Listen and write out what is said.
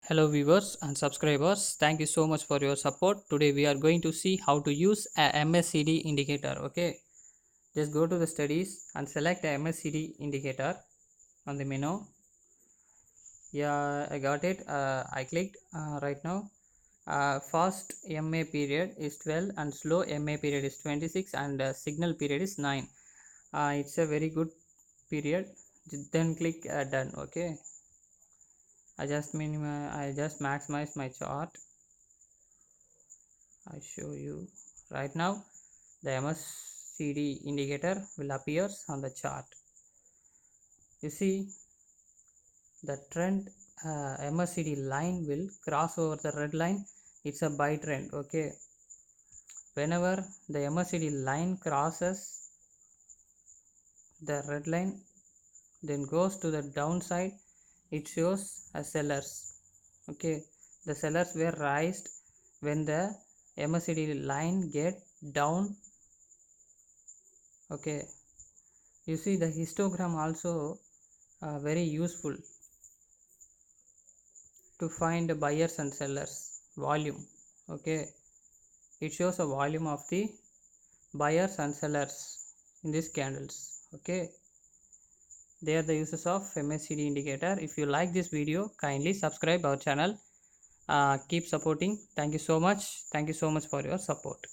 Hello viewers and subscribers, thank you so much for your support. Today we are going to see how to use a MACD indicator. Okay, just go to the studies and select a MACD indicator on the menu. Yeah, I got it. I clicked right now. Fast MA period is 12 and slow MA period is 26 and signal period is 9. It's a very good period. Then click done. Okay, I just maximize my chart. I show you right now. The MACD indicator will appear on the chart. You see the trend MACD line will cross over the red line. It's a buy trend. Okay, whenever the MACD line crosses the red line, then goes to the downside, it shows as sellers. Okay, the sellers were raised when the MACD line get down. Okay, you see the histogram also very useful to find buyers and sellers volume. Okay, it shows a volume of the buyers and sellers in these candles. Okay, they are the uses of MACD indicator. If you like this video, kindly subscribe our channel. Keep supporting. Thank you so much. Thank you so much for your support.